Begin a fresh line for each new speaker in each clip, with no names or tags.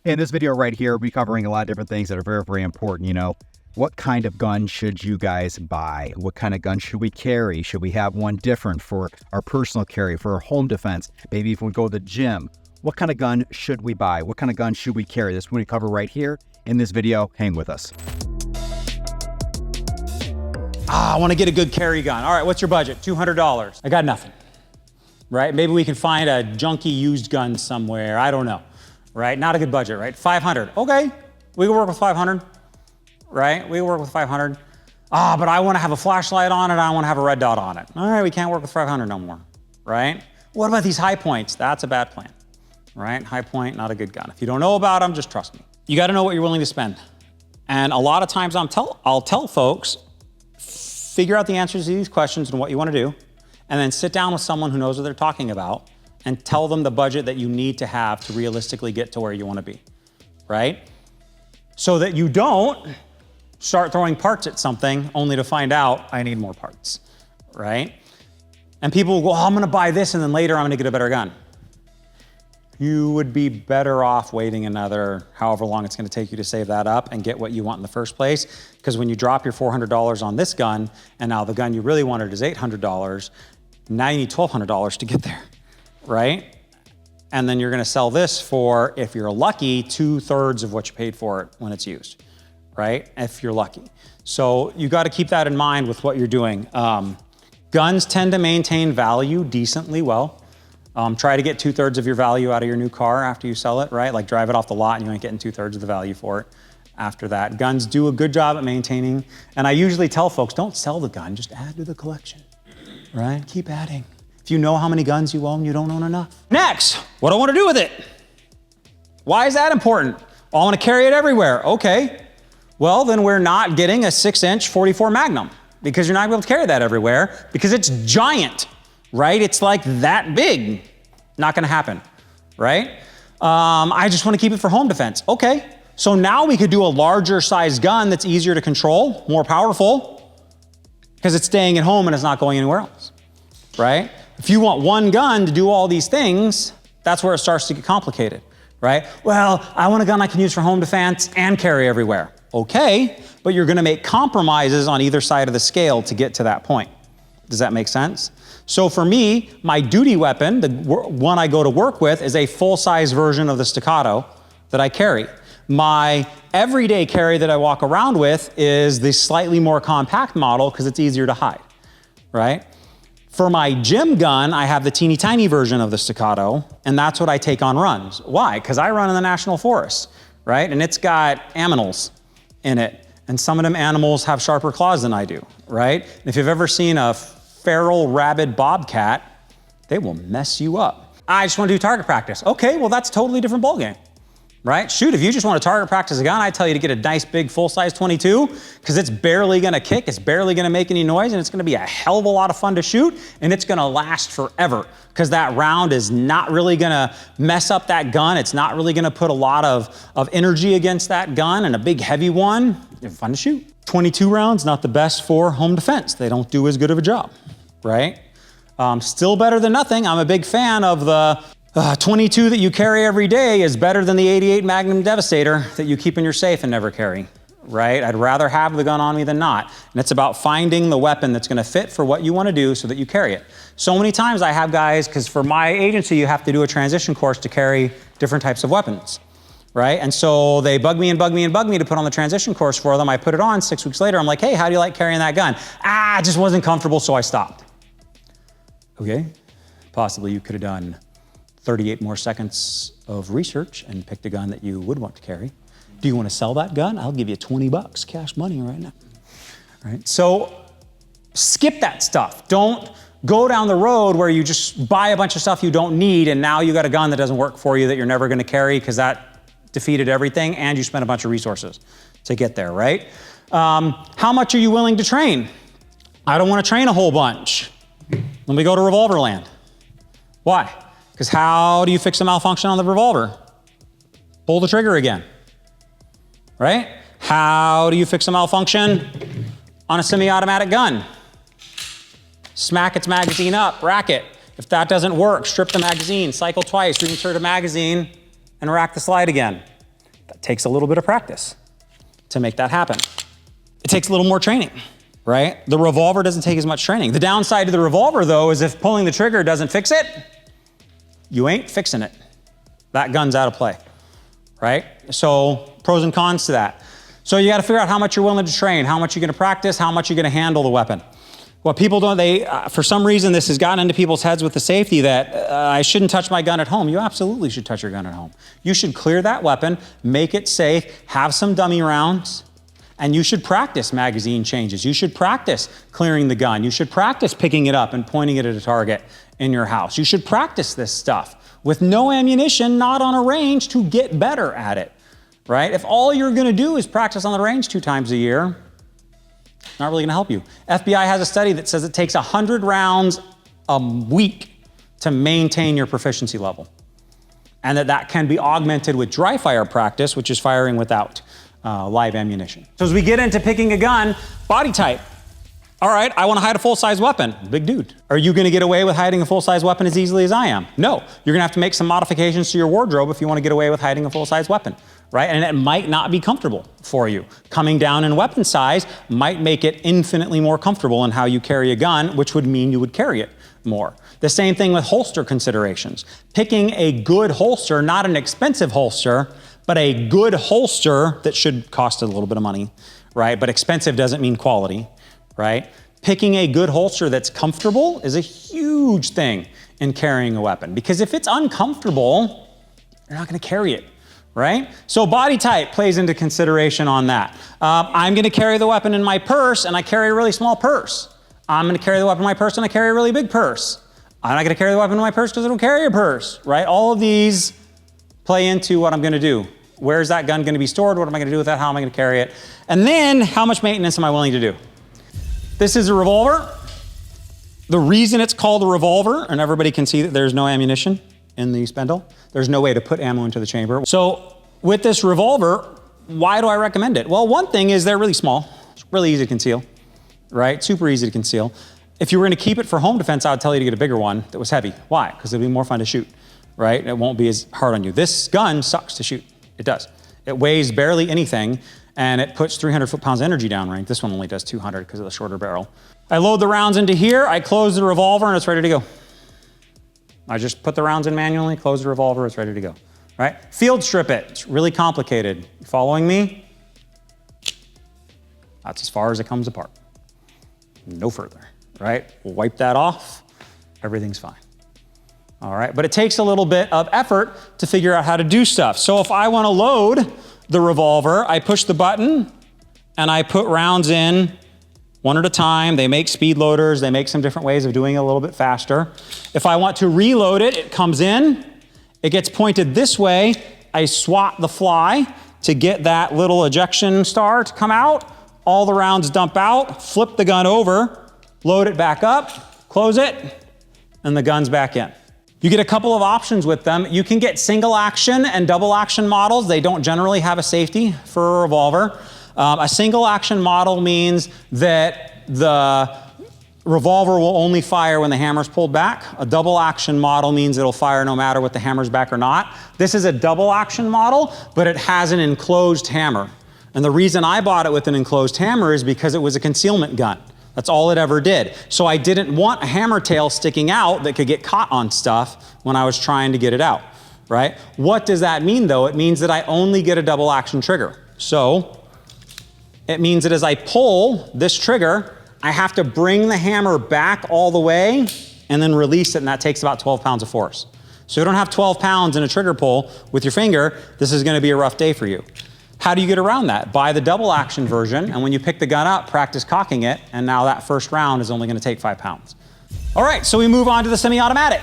In this video right here, we'll be covering a lot of different things that are very, very important. You know, what kind of gun should you guys buy? What kind of gun should we carry? Should we have one different for our personal carry, for our home defense? Maybe if we go to the gym, what kind of gun should we buy? What kind of gun should we carry? This is what we cover right here in this video. Hang with us.
I want to get a good carry gun. All right, what's your budget? $200. I got nothing, right? Maybe we can find a junky used gun somewhere. I don't know, right? Not a good budget, right? 500. Okay, we can work with 500, right? We can work with 500. But I want to have a flashlight on it. I want to have a red dot on it. All right, we can't work with 500 no more, right? What about these high points? That's a bad plan, right? High point, not a good gun. If you don't know about them, just trust me. You got to know what you're willing to spend. And a lot of times I'll tell folks, figure out the answers to these questions and what you want to do, and then sit down with someone who knows what they're talking about and tell them the budget that you need to have to realistically get to where you want to be, right? So that you don't start throwing parts at something only to find out I need more parts, right? And people will go, oh, I'm going to buy this and then later I'm going to get a better gun. You would be better off waiting another however long it's going to take you to save that up and get what you want in the first place. Because when you drop your $400 on this gun, and now the gun you really wanted is $800, now you need $1,200 to get there, right? And then you're going to sell this for, if you're lucky, 2/3 of what you paid for it when it's used, right? If you're lucky. So you got to keep that in mind with what you're doing. Guns tend to maintain value decently well. Try to get 2/3 of your value out of your new car after you sell it, right? Like drive it off the lot and you ain't getting 2/3 of the value for it after that. Guns do a good job at maintaining. And I usually tell folks, don't sell the gun, just add to the collection, right? Keep adding. If you know how many guns you own, you don't own enough. Next, what do I want to do with it? Why is that important? Well, I want to carry it everywhere. Okay. Well, then we're not getting a 6-inch 44 Magnum because you're not going to be able to carry that everywhere because it's giant. Right? It's like that big. Not gonna happen, right? I just wanna keep it for home defense. Okay, so now we could do a larger size gun that's easier to control, more powerful, because it's staying at home and it's not going anywhere else, right? If you want one gun to do all these things, that's where it starts to get complicated, right? Well, I want a gun I can use for home defense and carry everywhere. Okay, but you're gonna make compromises on either side of the scale to get to that point. Does that make sense? So for me, my duty weapon, the one I go to work with, is a full-size version of the staccato that I carry. My everyday carry that I walk around with is the slightly more compact model because it's easier to hide, right? For my gym gun, I have the teeny tiny version of the staccato, and that's what I take on runs. Why? Because I run in the national forest, right? And it's got aminals in it. And some of them animals have sharper claws than I do, right? And if you've ever seen a feral rabid bobcat, they will mess you up. I just want to do target practice. Okay, well that's a totally different ballgame, right? Shoot, if you just want to target practice a gun, I tell you to get a nice big full-size 22 because it's barely going to kick, it's barely going to make any noise, and it's going to be a hell of a lot of fun to shoot, and it's going to last forever because that round is not really going to mess up that gun. It's not really going to put a lot of energy against that gun, and a big heavy one, it's fun to shoot. 22 rounds, not the best for home defense. They don't do as good of a job, right? Still better than nothing. I'm a big fan of the 22 that you carry every day is better than the 88 Magnum Devastator that you keep in your safe and never carry, right? I'd rather have the gun on me than not. And it's about finding the weapon that's gonna fit for what you wanna do so that you carry it. So many times I have guys, because for my agency, you have to do a transition course to carry different types of weapons, right? And so they bug me and bug me and bug me to put on the transition course for them. I put it on 6 weeks later. I'm like, hey, how do you like carrying that gun? It just wasn't comfortable, so I stopped. Okay, possibly you could have done 38 more seconds of research and picked a gun that you would want to carry. Do you want to sell that gun? I'll give you 20 bucks, cash money right now. Right? So skip that stuff. Don't go down the road where you just buy a bunch of stuff you don't need and now you got a gun that doesn't work for you that you're never going to carry because that defeated everything and you spent a bunch of resources to get there, right? How much are you willing to train? I don't want to train a whole bunch. Let me go to Revolver land. Why? Because how do you fix a malfunction on the Revolver? Pull the trigger again, right? How do you fix a malfunction on a semi-automatic gun? Smack its magazine up, rack it. If that doesn't work, strip the magazine, cycle twice, reinsert a magazine, and rack the slide again. That takes a little bit of practice to make that happen. It takes a little more training, right? The revolver doesn't take as much training. The downside to the revolver though is if pulling the trigger doesn't fix it, you ain't fixing it. That gun's out of play, right? So pros and cons to that. So you gotta figure out how much you're willing to train, how much you're gonna practice, how much you're gonna handle the weapon. What people don't, for some reason this has gotten into people's heads with the safety that I shouldn't touch my gun at home. You absolutely should touch your gun at home. You should clear that weapon, make it safe, have some dummy rounds, and you should practice magazine changes. You should practice clearing the gun. You should practice picking it up and pointing it at a target in your house. You should practice this stuff with no ammunition, not on a range, to get better at it, right? If all you're gonna do is practice on the range 2 times a year, not really gonna help you. FBI has a study that says it takes 100 rounds a week to maintain your proficiency level. And that can be augmented with dry fire practice, which is firing without live ammunition. So as we get into picking a gun, body type. All right, I wanna hide a full-size weapon. Big dude. Are you gonna get away with hiding a full-size weapon as easily as I am? No, you're gonna have to make some modifications to your wardrobe if you wanna get away with hiding a full-size weapon, right? And it might not be comfortable for you. Coming down in weapon size might make it infinitely more comfortable in how you carry a gun, which would mean you would carry it more. The same thing with holster considerations. Picking a good holster, not an expensive holster, but a good holster that should cost a little bit of money, right? But expensive doesn't mean quality, right? Picking a good holster that's comfortable is a huge thing in carrying a weapon, because if it's uncomfortable, you're not gonna carry it, right? So body type plays into consideration on that. I'm gonna carry the weapon in my purse and I carry a really small purse. I'm gonna carry the weapon in my purse and I carry a really big purse. I'm not gonna carry the weapon in my purse because I don't carry a purse, right? All of these play into what I'm gonna do. Where's that gun gonna be stored? What am I gonna do with that? How am I gonna carry it? And then how much maintenance am I willing to do? This is a revolver. The reason it's called a revolver, and everybody can see that there's no ammunition in the spindle. There's no way to put ammo into the chamber. So with this revolver, why do I recommend it? Well, one thing is they're really small. It's really easy to conceal, right? Super easy to conceal. If you were gonna keep it for home defense, I would tell you to get a bigger one that was heavy. Why? Because it'd be more fun to shoot, right? It won't be as hard on you. This gun sucks to shoot. It does. It weighs barely anything, and it puts 300 foot-pounds of energy downrange. This one only does 200 because of the shorter barrel. I load the rounds into here, I close the revolver, and it's ready to go. I just put the rounds in manually, close the revolver, it's ready to go, right? Field strip it, it's really complicated. You following me? That's as far as it comes apart. No further, right? We'll wipe that off, everything's fine. All right, but it takes a little bit of effort to figure out how to do stuff. So if I wanna load the revolver, I push the button and I put rounds in one at a time. They make speed loaders. They make some different ways of doing it a little bit faster. If I want to reload it, it comes in, it gets pointed this way. I swat the fly to get that little ejection star to come out. All the rounds dump out, flip the gun over, load it back up, close it, and the gun's back in. You get a couple of options with them. You can get single action and double action models. They don't generally have a safety for a revolver. A single action model means that the revolver will only fire when the hammer's pulled back. A double action model means it'll fire no matter what the hammer's back or not. This is a double action model, but it has an enclosed hammer. And the reason I bought it with an enclosed hammer is because it was a concealment gun. That's all it ever did. So I didn't want a hammer tail sticking out that could get caught on stuff when I was trying to get it out, right? What does that mean though? It means that I only get a double action trigger. So it means that as I pull this trigger, I have to bring the hammer back all the way and then release it, and that takes about 12 pounds of force. So you don't have 12 pounds in a trigger pull with your finger. This is gonna be a rough day for you. How do you get around that? Buy the double action version, and when you pick the gun up, practice cocking it, and now that first round is only gonna take 5 pounds. All right, so we move on to the semi-automatic.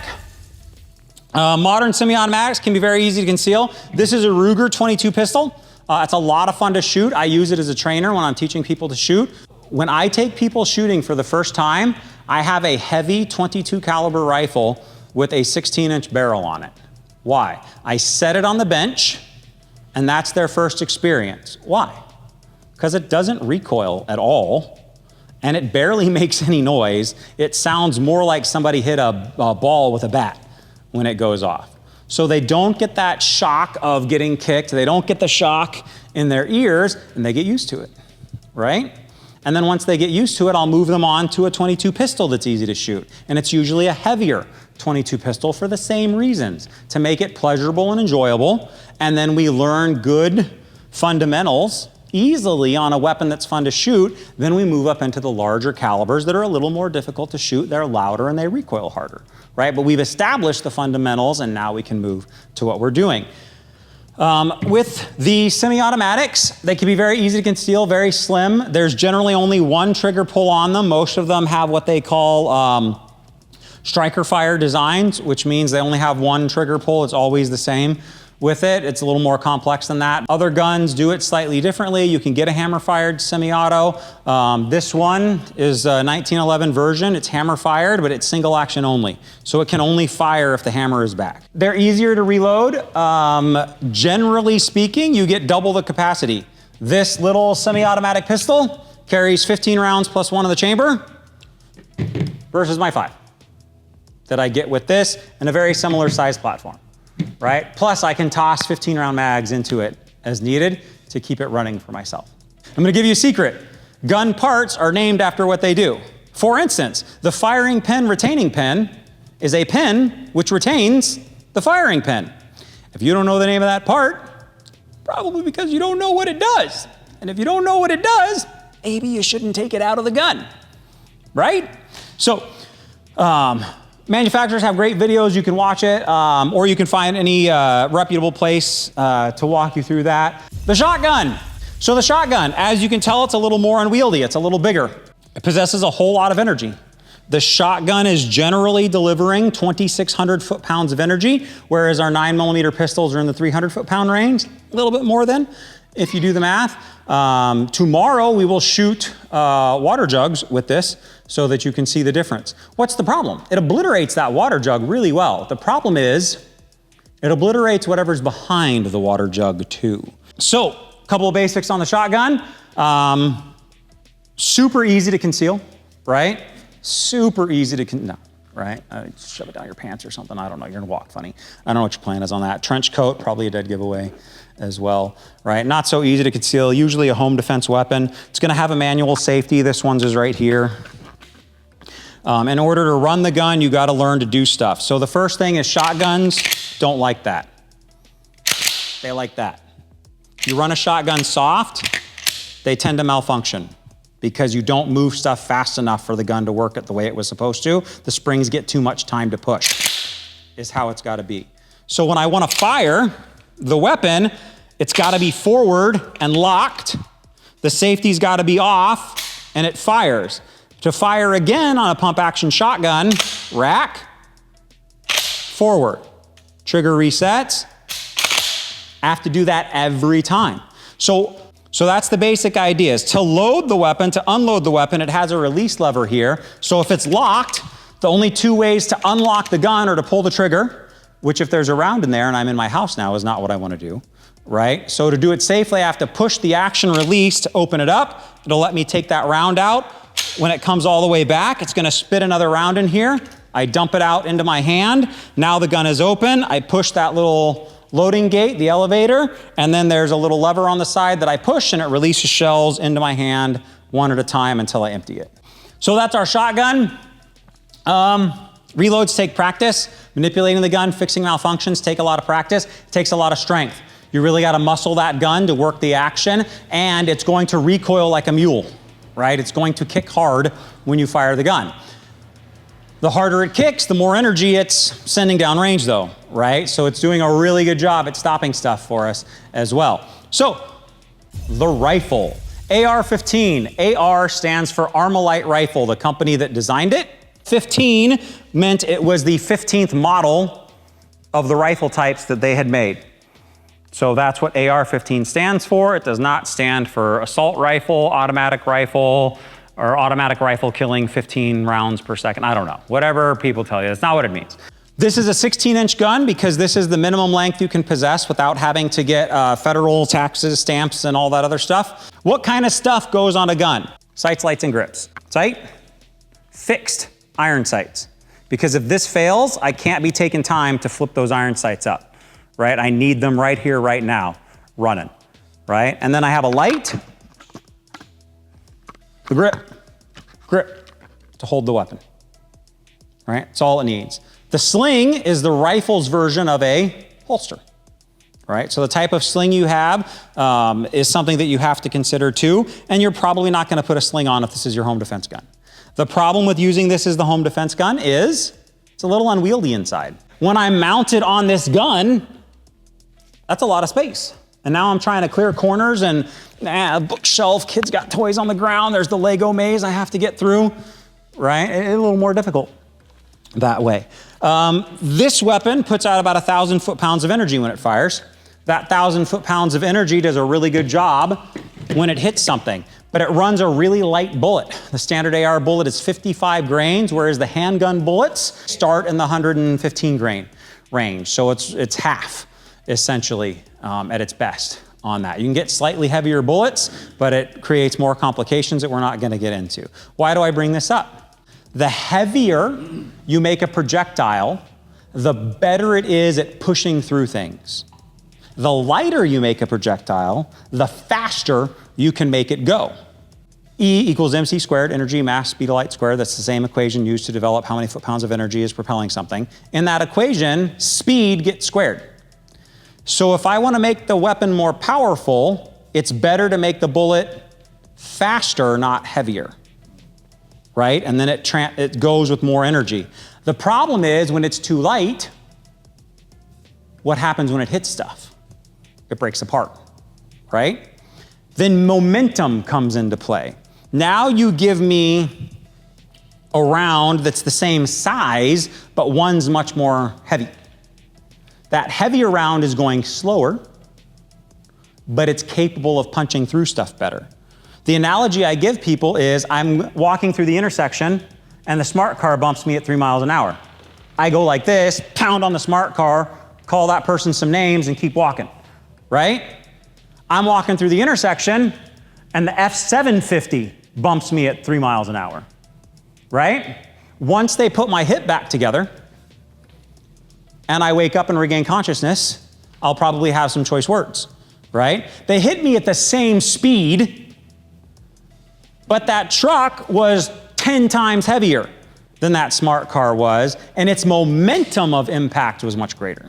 Modern semi-automatics can be very easy to conceal. This is a Ruger 22 pistol. It's a lot of fun to shoot. I use it as a trainer when I'm teaching people to shoot. When I take people shooting for the first time, I have a heavy 22 caliber rifle with a 16-inch barrel on it. Why? I set it on the bench, and that's their first experience. Why? Because it doesn't recoil at all, and it barely makes any noise. It sounds more like somebody hit a ball with a bat when it goes off. So they don't get that shock of getting kicked. They don't get the shock in their ears, and they get used to it, right? And then once they get used to it, I'll move them on to a .22 pistol that's easy to shoot. And it's usually a heavier .22 pistol for the same reasons, to make it pleasurable and enjoyable. And then we learn good fundamentals easily on a weapon that's fun to shoot. Then we move up into the larger calibers that are a little more difficult to shoot. They're louder and they recoil harder, right? But we've established the fundamentals, and now we can move to what we're doing. With the semi-automatics, they can be very easy to conceal, very slim. There's generally only one trigger pull on them. Most of them have what they call striker fire designs, which means they only have one trigger pull. It's always the same with it. It's a little more complex than that. Other guns do it slightly differently. You can get a hammer-fired semi-auto. This one is a 1911 version. It's hammer-fired, but it's single action only. So it can only fire if the hammer is back. They're easier to reload. Generally speaking, you get double the capacity. This little semi-automatic pistol carries 15 rounds plus one in the chamber versus my 5 that I get with this in a very similar size platform. Right? Plus, I can toss 15-round mags into it as needed to keep it running for myself. I'm going to give you a secret. Gun parts are named after what they do. For instance, the firing pin retaining pin is a pin which retains the firing pin. If you don't know the name of that part, probably because you don't know what it does. And if you don't know what it does, maybe you shouldn't take it out of the gun. Right? So, manufacturers have great videos. You can watch it, or you can find any reputable place to walk you through that. The shotgun. So the shotgun, as you can tell, it's a little more unwieldy. It's a little bigger. It possesses a whole lot of energy. The shotgun is generally delivering 2,600 foot-pounds of energy, whereas our 9mm pistols are in the 300 foot-pound range, a little bit more than, if you do the math. Tomorrow we will shoot water jugs with this so that you can see the difference. What's the problem? It obliterates that water jug really well. The problem is it obliterates whatever's behind the water jug too. So, a couple of basics on the shotgun. Super easy to conceal, right? Super easy to right? Shove it down your pants or something. I don't know. You're gonna walk funny. I don't know what your plan is on that. Trench coat, probably a dead giveaway as well, right? Not so easy to conceal. Usually a home defense weapon. It's gonna have a manual safety. This one's is right here. In order to run the gun, you gotta learn to do stuff. So the first thing is shotguns don't like that. They like that. You run a shotgun soft, they tend to malfunction because you don't move stuff fast enough for the gun to work it the way it was supposed to. The springs get too much time to push, is how it's gotta be. So when I wanna fire the weapon, it's gotta be forward and locked. The safety's gotta be off, and it fires. To fire again on a pump action shotgun, rack, forward. Trigger resets. I have to do that every time. So that's the basic idea, is to load the weapon, to unload the weapon, it has a release lever here. So if it's locked, the only two ways to unlock the gun are to pull the trigger, which if there's a round in there and I'm in my house now is not what I want to do, right? So to do it safely, I have to push the action release to open it up. It'll let me take that round out. When it comes all the way back, it's gonna spit another round in here. I dump it out into my hand. Now the gun is open. I push that little loading gate, the elevator, and then there's a little lever on the side that I push and it releases shells into my hand one at a time until I empty it. So that's our shotgun. Reloads take practice. Manipulating the gun, fixing malfunctions take a lot of practice. It takes a lot of strength. You really gotta muscle that gun to work the action, and it's going to recoil like a mule, right? It's going to kick hard when you fire the gun. The harder it kicks, the more energy it's sending downrange though, right? So it's doing a really good job at stopping stuff for us as well. So, the rifle. AR-15. AR stands for Armalite Rifle, the company that designed it. 15 meant it was the 15th model of the rifle types that they had made. So that's what AR-15 stands for. It does not stand for assault rifle, automatic rifle, or automatic rifle killing 15 rounds per second. I don't know. Whatever people tell you, that's not what it means. This is a 16-inch gun because this is the minimum length you can possess without having to get federal taxes, stamps, and all that other stuff. What kind of stuff goes on a gun? Sights, lights, and grips. Sight, fixed iron sights. Because if this fails, I can't be taking time to flip those iron sights up, right? I need them right here, right now, running, right? And then I have a light, the grip to hold the weapon, right? That's all it needs. The sling is the rifle's version of a holster, right? So the type of sling you have is something that you have to consider too, and you're probably not gonna put a sling on if this is your home defense gun. The problem with using this as the home defense gun is it's a little unwieldy inside. When I'm mounted on this gun, that's a lot of space. And now I'm trying to clear corners and a bookshelf, kids got toys on the ground, there's the Lego maze I have to get through, right? It's a little more difficult that way. This weapon puts out about 1,000 foot-pounds of energy when it fires. That 1,000 foot-pounds of energy does a really good job when it hits something, but it runs a really light bullet. The standard AR bullet is 55 grains, whereas the handgun bullets start in the 115 grain range. So it's half, essentially, at its best on that. You can get slightly heavier bullets, but it creates more complications that we're not gonna get into. Why do I bring this up? The heavier you make a projectile, the better it is at pushing through things. The lighter you make a projectile, the faster you can make it go. E equals mc squared, energy, mass, speed of light squared. That's the same equation used to develop how many foot-pounds of energy is propelling something. In that equation, speed gets squared. So if I want to make the weapon more powerful, it's better to make the bullet faster, not heavier, right? And then it goes with more energy. The problem is when it's too light, what happens when it hits stuff? It breaks apart, right? Then momentum comes into play. Now you give me a round that's the same size, but one's much more heavy. That heavier round is going slower, but it's capable of punching through stuff better. The analogy I give people is I'm walking through the intersection and the smart car bumps me at 3 miles an hour. I go like this, pound on the smart car, call that person some names and keep walking, right? I'm walking through the intersection and the F750 bumps me at 3 miles an hour, right? Once they put my hip back together and I wake up and regain consciousness, I'll probably have some choice words, right? They hit me at the same speed, but that truck was 10 times heavier than that smart car was, and its momentum of impact was much greater.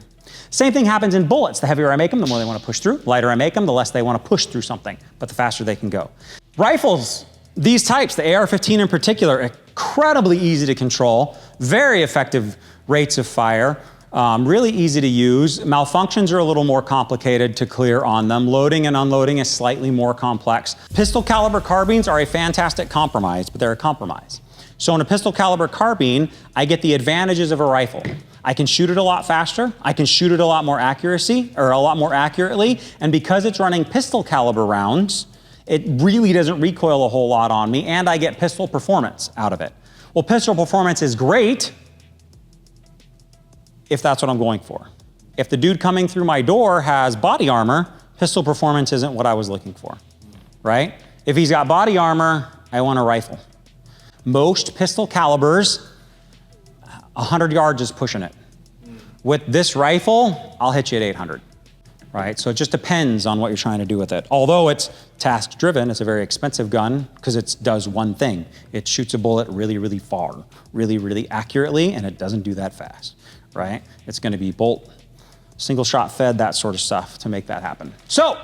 Same thing happens in bullets. The heavier I make them, the more they want to push through. The lighter I make them, the less they want to push through something, but the faster they can go. Rifles, these types, the AR-15 in particular, incredibly easy to control, very effective rates of fire, really easy to use. Malfunctions are a little more complicated to clear on them. Loading and unloading is slightly more complex. Pistol caliber carbines are a fantastic compromise, but they're a compromise. So in a pistol caliber carbine, I get the advantages of a rifle. I can shoot it a lot faster, I can shoot it a lot more accurately, and because it's running pistol caliber rounds, it really doesn't recoil a whole lot on me, and I get pistol performance out of it. Well, pistol performance is great if that's what I'm going for. If the dude coming through my door has body armor, pistol performance isn't what I was looking for, right? If he's got body armor, I want a rifle. Most pistol calibers, 100 yards is pushing it. With this rifle, I'll hit you at 800, right? So it just depends on what you're trying to do with it. Although it's task-driven, it's a very expensive gun because it does one thing. It shoots a bullet really, really far, really, really accurately, and it doesn't do that fast, right? It's gonna be bolt, single shot fed, that sort of stuff to make that happen. So,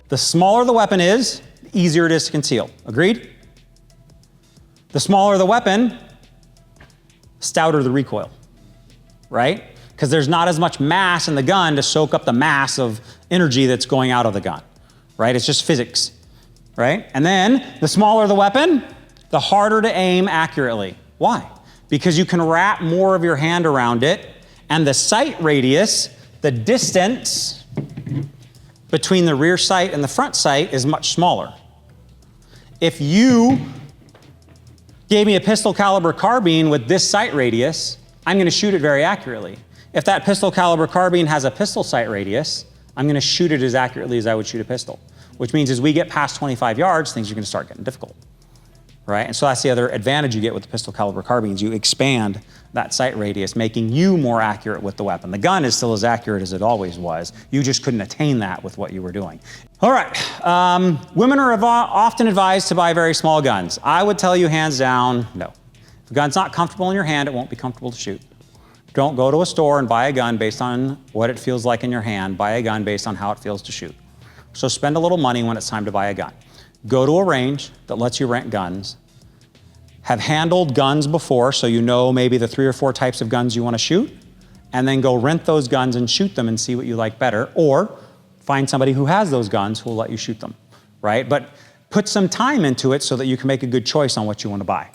the smaller the weapon is, the easier it is to conceal. Agreed? The smaller the weapon, stouter the recoil, right? Because there's not as much mass in the gun to soak up the mass of energy that's going out of the gun, right? It's just physics, right? And then the smaller the weapon, the harder to aim accurately. Why? Because you can wrap more of your hand around it, and the sight radius, the distance between the rear sight and the front sight is much smaller. If you gave me a pistol caliber carbine with this sight radius, I'm gonna shoot it very accurately. If that pistol caliber carbine has a pistol sight radius, I'm gonna shoot it as accurately as I would shoot a pistol, which means as we get past 25 yards, things are gonna start getting difficult, right? And so that's the other advantage you get with the pistol caliber carbines. You expand that sight radius, making you more accurate with the weapon. The gun is still as accurate as it always was. You just couldn't attain that with what you were doing. All right, women are often advised to buy very small guns. I would tell you hands down, no. If a gun's not comfortable in your hand, it won't be comfortable to shoot. Don't go to a store and buy a gun based on what it feels like in your hand. Buy a gun based on how it feels to shoot. So spend a little money when it's time to buy a gun. Go to a range that lets you rent guns. Have handled guns before, so you know maybe the 3 or 4 types of guns you want to shoot, and then go rent those guns and shoot them and see what you like better, or find somebody who has those guns who will let you shoot them, right? But put some time into it so that you can make a good choice on what you want to buy.